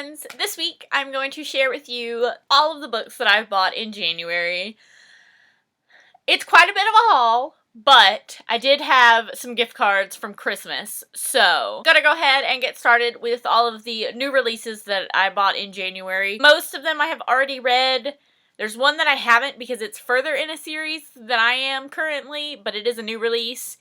friends. This week I'm going to share with you all of the books that I've bought in January. It's quite a bit of a haul, but I did have some gift cards from Christmas, so I'm gonna go ahead and get started with all of the new releases that I bought in January. Most of them I have already read. There's one that I haven't because it's further in a series than I am currently, but it is a new release.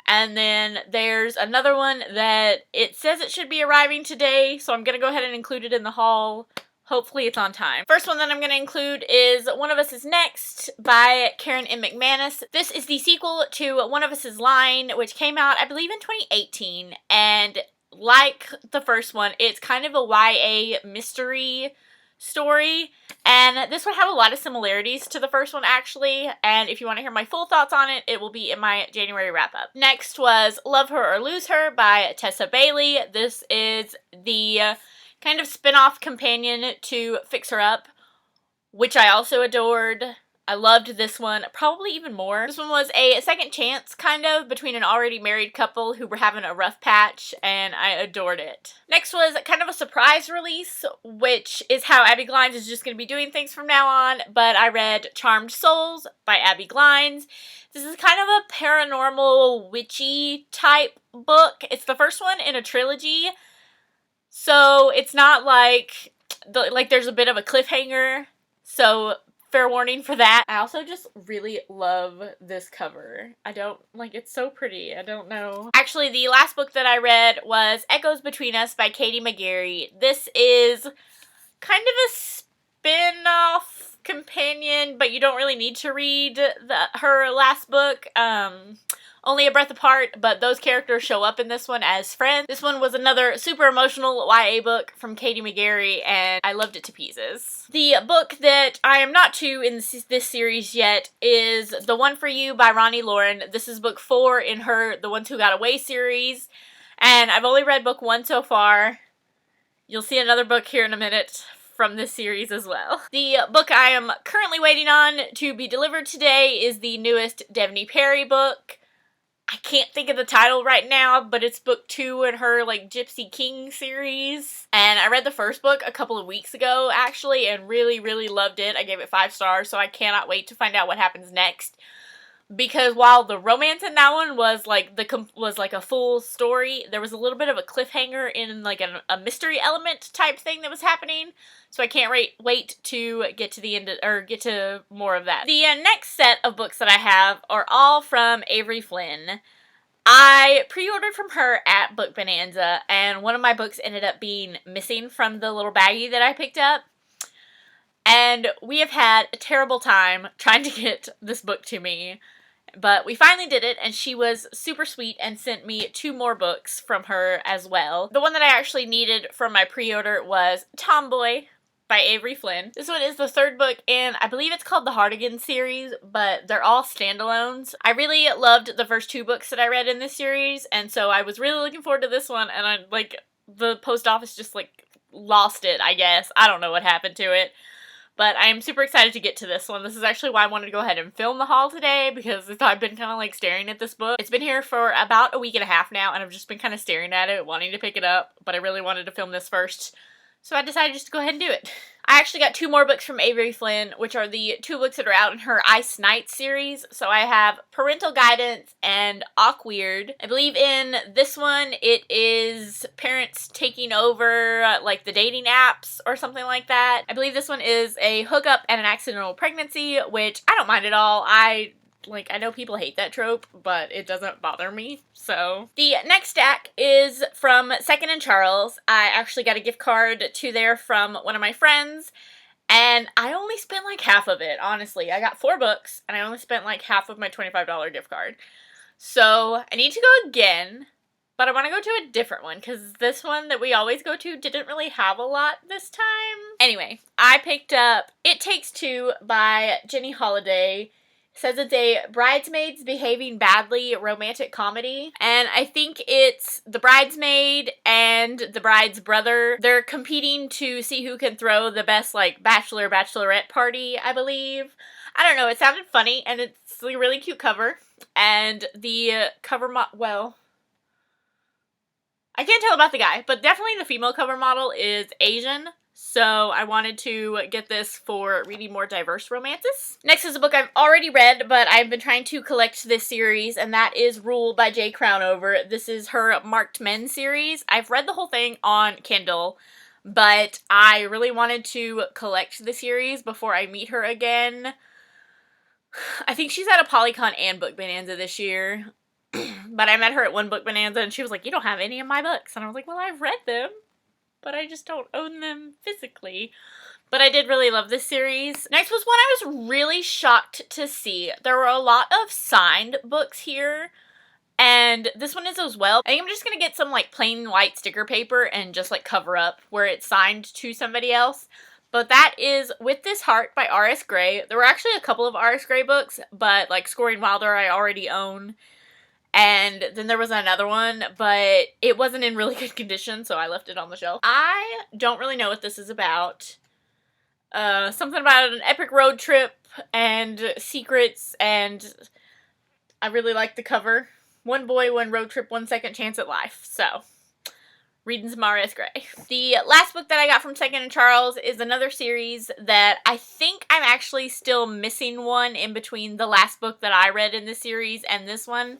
And then there's another one that it says it should be arriving today, so I'm going to go ahead and include it in the haul. Hopefully it's on time. First one that I'm going to include is One of Us is Next by Karen M. McManus. This is the sequel to One of Us is Line, which came out, I believe, in 2018. And like the first one, it's kind of a YA mystery story, and this one had a lot of similarities to the first one actually, and if you want to hear my full thoughts on it, it will be in my January wrap-up. Next was Love Her or Lose Her by Tessa Bailey. This is the kind of spin-off companion to Fix Her Up, which I also adored. I loved this one probably even more. This one was a second chance, kind of, between an already married couple who were having a rough patch, and I adored it. Next was kind of a surprise release, which is how Abby Glines is just going to be doing things from now on, but I read Charmed Souls by Abby Glines. This is kind of a paranormal, witchy type book. It's the first one in a trilogy, so it's not like there's a bit of a cliffhanger, so fair warning for that. I also just really love this cover. It's so pretty. I don't know. Actually, the last book that I read was Echoes Between Us by Katie McGarry. This is kind of a spin-off companion, but you don't really need to read her last book. Only a Breath Apart, but those characters show up in this one as friends. This one was another super emotional YA book from Katie McGarry, and I loved it to pieces. The book that I am not to in this series yet is The One For You by Ronnie Lauren. This is book 4 in her The Ones Who Got Away series, and I've only read book 1 so far. You'll see another book here in a minute from this series as well. The book I am currently waiting on to be delivered today is the newest Devney Perry book. I can't think of the title right now, but it's book 2 in her, Gypsy King series. And I read the first book a couple of weeks ago, actually, and really, really loved it. I gave it 5 stars, so I cannot wait to find out what happens next. Because while the romance in that one was a full story, there was a little bit of a cliffhanger in a mystery element type thing that was happening. So I can't wait to get to the end get to more of that. The next set of books that I have are all from Avery Flynn. I pre-ordered from her at Book Bonanza, and one of my books ended up being missing from the little baggie that I picked up. And we have had a terrible time trying to get this book to me. But we finally did it, and she was super sweet and sent me 2 more books from her as well. The one that I actually needed from my pre-order was Tomboy by Avery Flynn. This one is the 3rd book in, I believe it's called the Hardigan series, but they're all standalones. I really loved the first 2 books that I read in this series, and so I was really looking forward to this one, and the post office just lost it, I guess. I don't know what happened to it. But I am super excited to get to this one. This is actually why I wanted to go ahead and film the haul today, because I've been kind of staring at this book. It's been here for about a week and a half now, and I've just been kind of staring at it, wanting to pick it up, but I really wanted to film this first. So I decided just to go ahead and do it. I actually got 2 more books from Avery Flynn, which are the 2 books that are out in her Ice Night series. So I have Parental Guidance and Awkweird. I believe in this one, it is parents taking over, the dating apps or something like that. I believe this one is a hookup and an accidental pregnancy, which I don't mind at all. I know people hate that trope, but it doesn't bother me, so. The next stack is from Second and Charles. I actually got a gift card to there from one of my friends, and I only spent half of it, honestly. I got 4 books, and I only spent half of my $25 gift card. So, I need to go again, but I want to go to a different one, because this one that we always go to didn't really have a lot this time. Anyway, I picked up It Takes Two by Jenny Holiday. Says it's a bridesmaids behaving badly romantic comedy, and I think it's the bridesmaid and the bride's brother. They're competing to see who can throw the best bachelorette party, I believe. I don't know, it sounded funny, and it's a really cute cover, and the cover I can't tell about the guy, but definitely the female cover model is Asian. So I wanted to get this for reading more diverse romances. Next is a book I've already read, but I've been trying to collect this series, and that is Rule by J. Crownover. This is her Marked Men series. I've read the whole thing on Kindle, but I really wanted to collect the series before I meet her again. I think she's at a Polycon and Book Bonanza this year. But I met her at one Book Bonanza, and she was like, "You don't have any of my books." And I was like, "Well, I've read them, but I just don't own them physically." But I did really love this series. Next was one I was really shocked to see. There were a lot of signed books here, and this one is as well. I think I'm just gonna get some like plain white sticker paper and just like cover up where it's signed to somebody else. But that is With This Heart by R.S. Gray. There were actually a couple of R.S. Gray books, but like Scoring Wilder I already own. And then there was another one, but it wasn't in really good condition, so I left it on the shelf. I don't really know what this is about. Something about an epic road trip and secrets, and I really like the cover. One boy, one road trip, one second chance at life. So, reading some R.S. Gray. The last book that I got from Second & Charles is another series that I think I'm actually still missing one in between the last book that I read in this series and this one.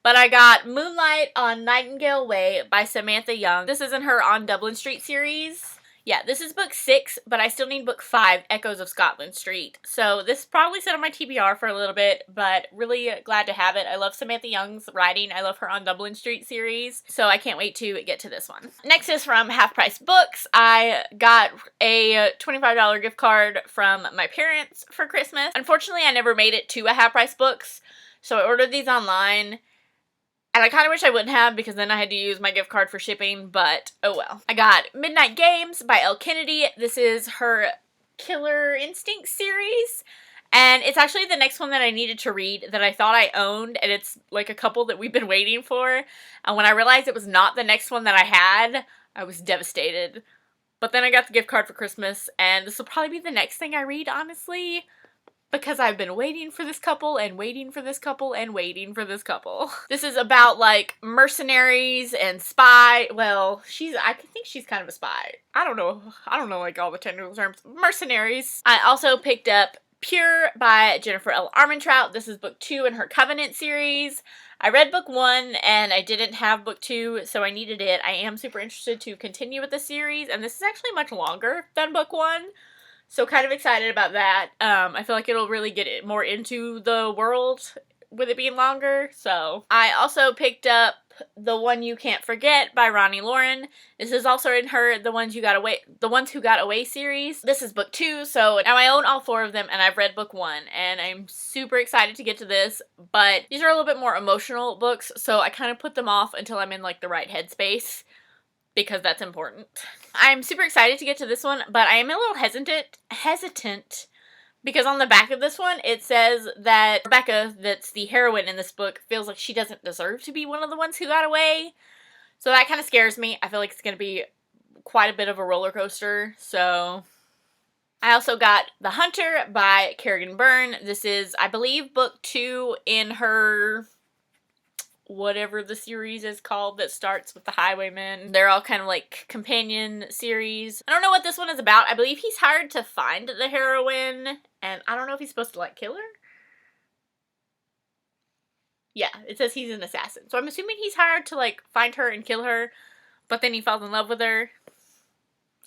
But I got Moonlight on Nightingale Way by Samantha Young. This is in her On Dublin Street series. Yeah, this is book 6, but I still need book 5, Echoes of Scotland Street. So this probably sat on my TBR for a little bit, but really glad to have it. I love Samantha Young's writing. I love her On Dublin Street series, so I can't wait to get to this one. Next is from Half Price Books. I got a $25 gift card from my parents for Christmas. Unfortunately, I never made it to a Half Price Books, so I ordered these online. And I kind of wish I wouldn't have, because then I had to use my gift card for shipping, but oh well. I got Midnight Games by Elle Kennedy. This is her Killer Instinct series, and it's actually the next one that I needed to read that I thought I owned, and it's like a couple that we've been waiting for. And when I realized it was not the next one that I had, I was devastated. But then I got the gift card for Christmas, and this will probably be the next thing I read, honestly. Because I've been waiting for this couple, and waiting for this couple, and waiting for this couple. This is about, like, mercenaries and spy. Well, I think she's kind of a spy. I don't know, like, all the technical terms. Mercenaries. I also picked up Pure by Jennifer L. Armentrout. This is book 2 in her Covenant series. I read book 1, and I didn't have book 2, so I needed it. I am super interested to continue with the series, and this is actually much longer than book 1. So kind of excited about that. I feel like it'll really get it more into the world with it being longer. So I also picked up The One You Can't Forget by Ronnie Lauren. This is also in her The Ones Who Got Away series. This is book 2, so now I own all 4 of them, and I've read book 1, and I'm super excited to get to this. But these are a little bit more emotional books, so I kind of put them off until I'm in like the right headspace, because that's important. I'm super excited to get to this one, but I am a little hesitant because on the back of this one, it says that Rebecca, that's the heroine in this book, feels like she doesn't deserve to be one of the ones who got away. So that kind of scares me. I feel like it's going to be quite a bit of a roller coaster. So I also got The Hunter by Kerrigan Byrne. This is, I believe, book 2 in her whatever the series is called that starts with the Highwaymen. They're all kind of like companion series. I don't know what this one is about. I believe he's hired to find the heroine, and I don't know if he's supposed to like kill her. Yeah, it says he's an assassin. So I'm assuming he's hired to like find her and kill her, but then he falls in love with her,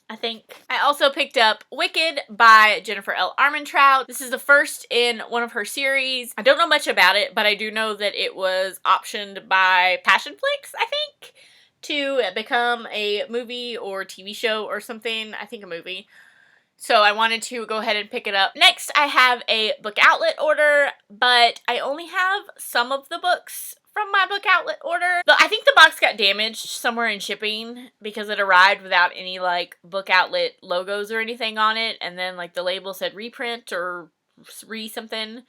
I think. I also picked up Wicked by Jennifer L. Armentrout. This is the first in one of her series. I don't know much about it, but I do know that it was optioned by Passionflix, I think, to become a movie or TV show or something. I think a movie. So I wanted to go ahead and pick it up. Next, I have a book outlet order, but I only have some of the books from my book outlet order. I think the box got damaged somewhere in shipping because it arrived without any like book outlet logos or anything on it, and then like the label said reprint or re something.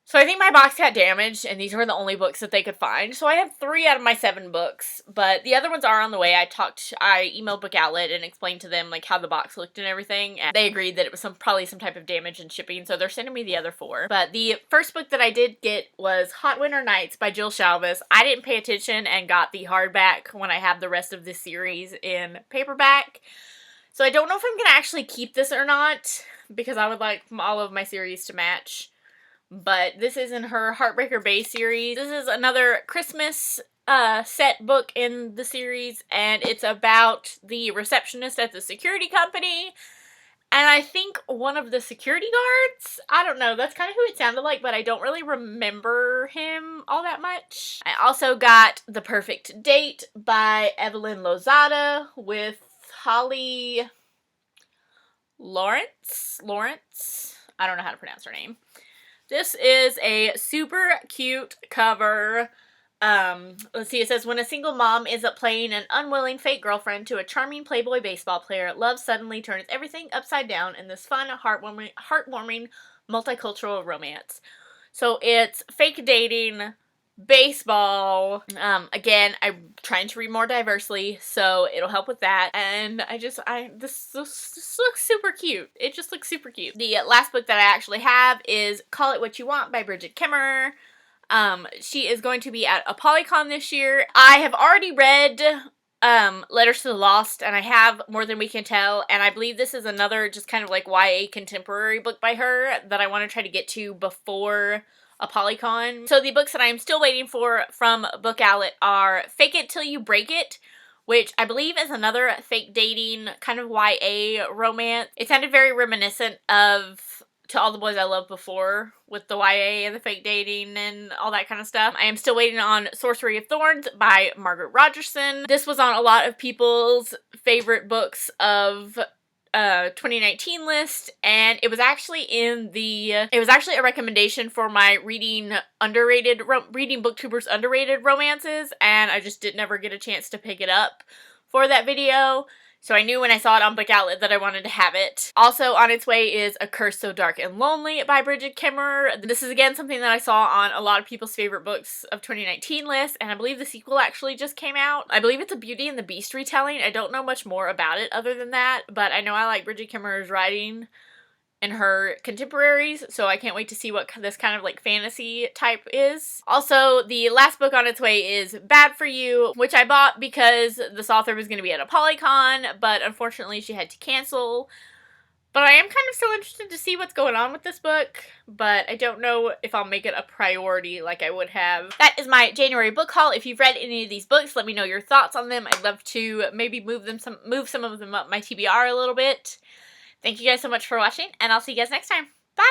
So I think my box got damaged, and these were the only books that they could find. So I have 3 out of my 7 books, but the other ones are on the way. I emailed Book Outlet and explained to them like how the box looked and everything, and they agreed that it was probably some type of damage in shipping, so they're sending me the other 4. But the first book that I did get was Hot Winter Nights by Jill Shalvis. I didn't pay attention and got the hardback when I have the rest of this series in paperback. So I don't know if I'm going to actually keep this or not, because I would like all of my series to match. But this is in her Heartbreaker Bay series. This is another Christmas set book in the series, and it's about the receptionist at the security company. And I think one of the security guards, I don't know, that's kind of who it sounded like, but I don't really remember him all that much. I also got The Perfect Date by Evelyn Lozada with Holly Lawrence? I don't know how to pronounce her name. This is a super cute cover. Let's see, it says, when a single mom is playing an unwilling fake girlfriend to a charming Playboy baseball player, love suddenly turns everything upside down in this fun, heartwarming multicultural romance. So it's fake dating, baseball. Again, I'm trying to read more diversely, so it'll help with that. And this looks super cute. It just looks super cute. The last book that I actually have is Call It What You Want by Bridget Kimmer. She is going to be at a Polycon this year. I have already read Letters to the Lost, and I have More Than We Can Tell, and I believe this is another just kind of like YA contemporary book by her that I want to try to get to before a Polycon. So the books that I'm still waiting for from Book Outlet are Fake It Till You Break It, which I believe is another fake dating kind of YA romance. It sounded very reminiscent of To All the Boys I Loved Before with the YA and the fake dating and all that kind of stuff. I am still waiting on Sorcery of Thorns by Margaret Rogerson. This was on a lot of people's favorite books of 2019 list, and it was actually a recommendation for my reading booktubers underrated romances, and I just never get a chance to pick it up for that video. So I knew when I saw it on Book Outlet that I wanted to have it. Also on its way is A Curse So Dark and Lonely by Bridget Kimmer. This is again something that I saw on a lot of people's favorite books of 2019 list, and I believe the sequel actually just came out. I believe it's a Beauty and the Beast retelling. I don't know much more about it other than that, but I know I like Bridget Kimmer's writing and her contemporaries, so I can't wait to see what this kind of like fantasy type is. Also, the last book on its way is Bad For You, which I bought because this author was going to be at a Polycon, but unfortunately she had to cancel. But I am kind of still interested to see what's going on with this book, but I don't know if I'll make it a priority like I would have. That is my January book haul. If you've read any of these books, let me know your thoughts on them. I'd love to maybe move some of them up my TBR a little bit. Thank you guys so much for watching, and I'll see you guys next time.